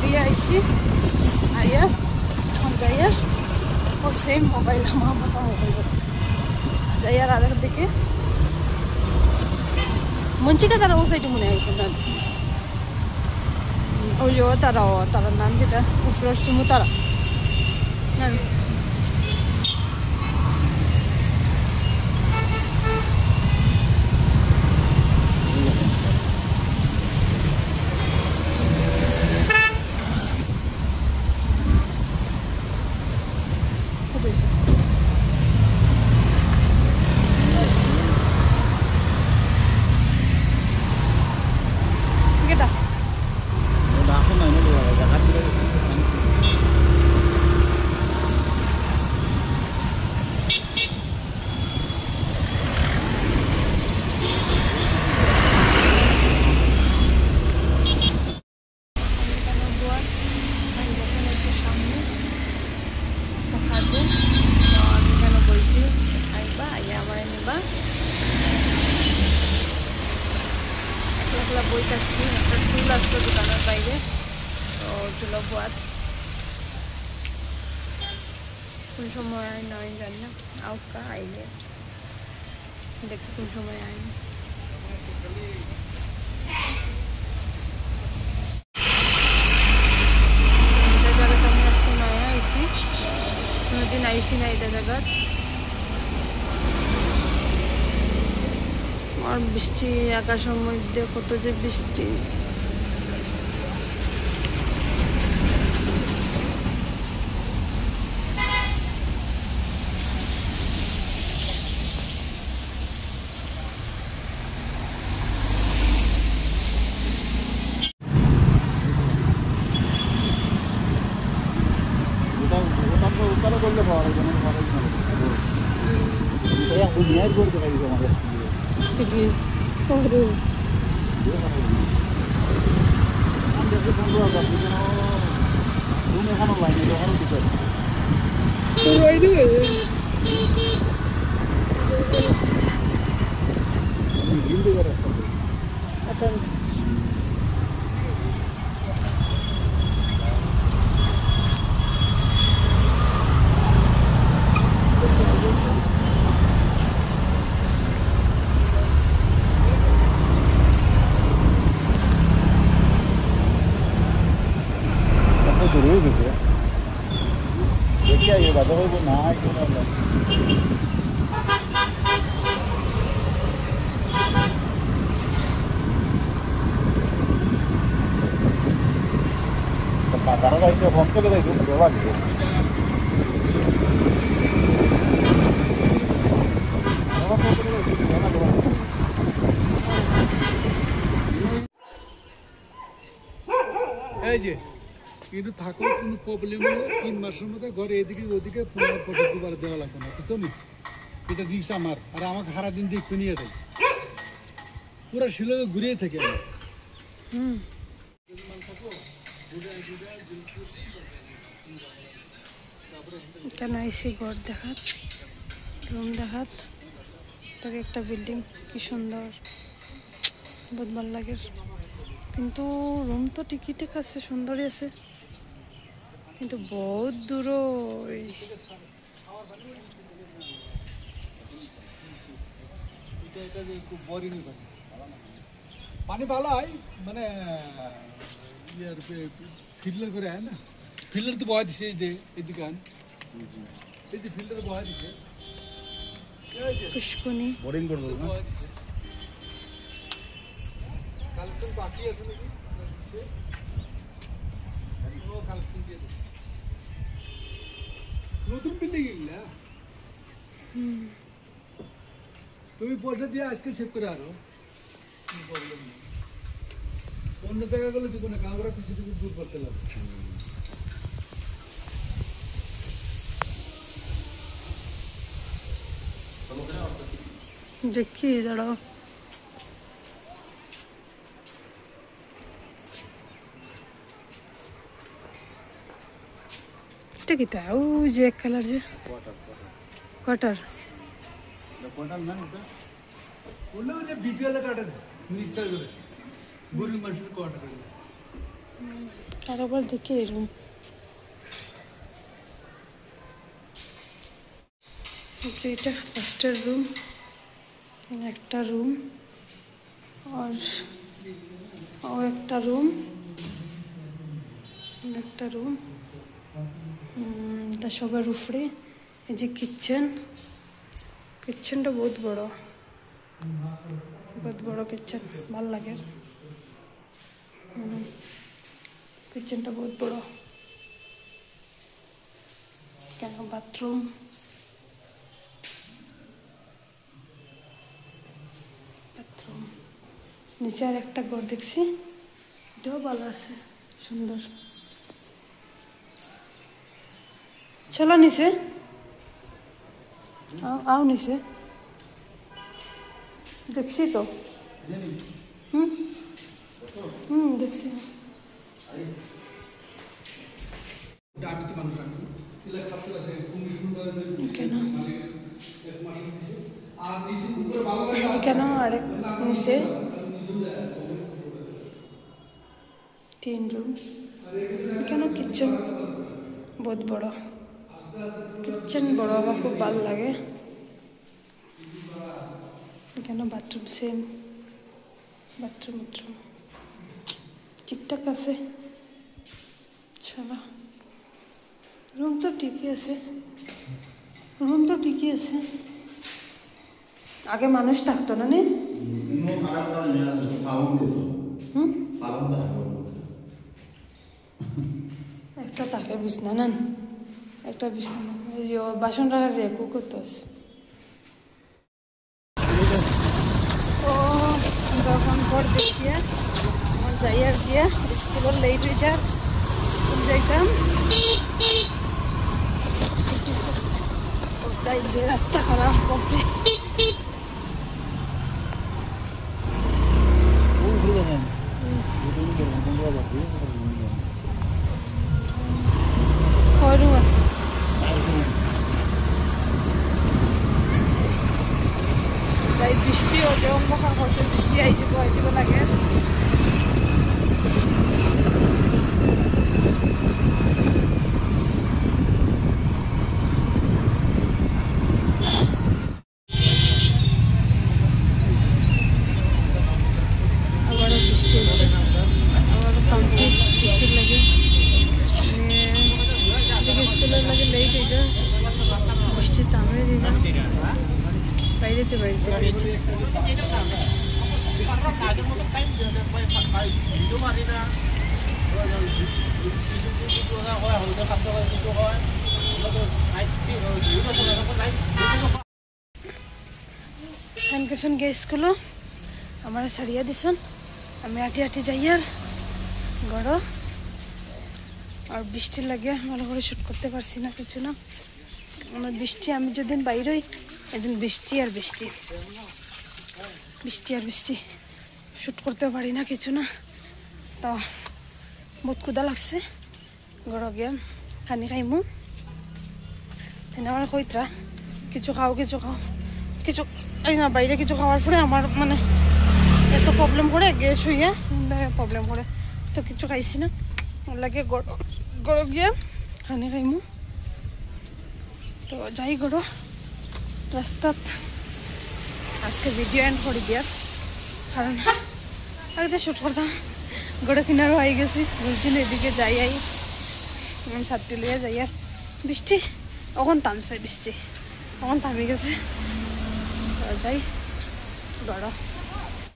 দিয়ে আইছি আইয়া এখন যাইয়া ও সেম মোবাইল আমার মতো মোবাইল যাইয়া রাধার দিকে মঞ্চিকা তারা ও সাইডে মনে আইছে না ওই যে তারা নাম যেটা উফরস সুমু তারা না বই কাটছি একটা টুল আসলো দোকানের বাইরে তো টুলো বোয়াত কোন সময় আয় না আমি জানি না আউকা আইলে দেখি কোন সময় আয় এটা জায়গাতে আমি আজকে নয় আইসি কোনোদিন আইসি না এটা জায়গা আর বৃষ্টি আকাশের মধ্যে কত যে বৃষ্টি কিন্তু থাকো কোনো প্রবলেম হলে 3 মাসের মধ্যে ঘরে এদিকে ওদিকে পুনর্ দুবার দেওয়া লাগবে না বুঝছো নি এটা রিক্স আমার আর আমাকে সারাদিন দেখতে নিয়ে যাই পুরো শিলংয়ে ঘুরিয়ে থেকে আমি কেন আইসি ঘর দেখাত রুম দেখাত তাকে একটা বিল্ডিং কি সুন্দর বহুত ভালো লাগে কিন্তু রুম তো টিকিট আছে সুন্দরই আছে কিন্তু বহুত দূর পানি ভালো হয় মানে ফিল্টার করে আয় না ফিল্টার তো বয়া দিছে এই যে এদিকে এই যে ফিল্টার বয়া দিছে পুষ্কুনি বোরিং করে দেবো না কালেকশন বাকি আছে নাকি কালেকশন দিয়ে দিচ্ছে নতুন বিল্ডিং এগুলা তুমি পয়সা দিয়ে আজকে সেভ করে আরো প্রবলেম নেই অন্য জায়গা গেলে দিব না কাঁকড়া কিছু কিছু দূর করতে লাগবে দেখি দাঁড়াও এটা কি তা ও যে এক কালার যে কোয়ার্টার না বললো যে বিপিএল কাটে মিনিস্টার করে গরিব মানুষের কোয়ার্টার আর একবার দেখি এই রুম। এটা ফার্স্টের রুম, একটা রুম আর একটা রুম, একটা রুম। এটা সবার উপরে। এই যে কিচেন, কিচেনটা বহুত বড়, বহুত বড় কিচেন, ভাল লাগে। কিচেনটা বহুত বড়। কেন বাথরুম, বাথরুম। নিচে আর একটা ঘর দেখছি, এটাও ভালো আছে, সুন্দর। চলো নিচে, আও নিচে, দেখছি তো। দেখছি। কেন কেন আরেক নিচে 3 রুম। কেন কিচেন বহুত বড়, কিচেন বড়, আমার খুব ভালো লাগে। কেন বাথরুম সেম, বাথরুম ঠিকঠাক আছে। চলো, রুম তো ঠিকই আছে, রুম তো ঠিকই আছে। আগে মানুষ থাকতো না নে? একটা থাকে বিছনা নেন, একটা বিছনা নেন। বাসন রাখার রেকু করতেস। ও যখন ঘর দেখিয়া আমার যাই আর গিয়া স্কুলের লেট হয়ে যার, স্কুল যাইতাম। যাই যে রাস্তা খারাপ কমপ্লিট। রুম আছে, যাই বৃষ্টিও যে অন্ধকার হচ্ছে, বৃষ্টি আইযাব লাগে। আবারও বৃষ্টি হচ্ছে, আবারও থামছে বৃষ্টির লাগে। স্কুলের লাগে লেট হয়ে যায়, বৃষ্টি থামে দিই না, বাইরেতে বৃষ্টি। ফ্যান কেসন গে স্কুলো আমার ছাড়িয়া দিছন, আমি আটি আটি যাই আর গড়। আর বৃষ্টি লাগে ভালো করে শ্যুট করতে পারছি না, কিছু না। আমার বৃষ্টি, আমি যেদিন বাইরে হই এদিন বৃষ্টি আর বৃষ্টি, বৃষ্টি আর বৃষ্টি, শ্যুট করতেও পারি না, কিছু না। তো বহুত ক্ষুধা লাগছে, ঘর গিয়া খানি খাইমু। আমার কইতরা কিছু খাও কিছু খাও, কিছু না বাইরে কিছু খাওয়ার পরে আমার মানে এত প্রবলেম করে, গ্যাস হইয়া প্রবলেম করে, তো কিছু খাইছি না। লাগে গড় গিয়া খানি খাইমু। তো যাই গড় রাস্তাত আজকে ভিডিও এন্ড করে দিয়ার, কারণ আগে তো শ্যুট করতাম। গড় কিনারও হয়ে গেছি, বুঝছি না এদিকে যাই আমি ছাত্রী লিয়ে যাই। আর বৃষ্টি এখন থামছে, বৃষ্টি এখন থামে গেছে। যাই গড়।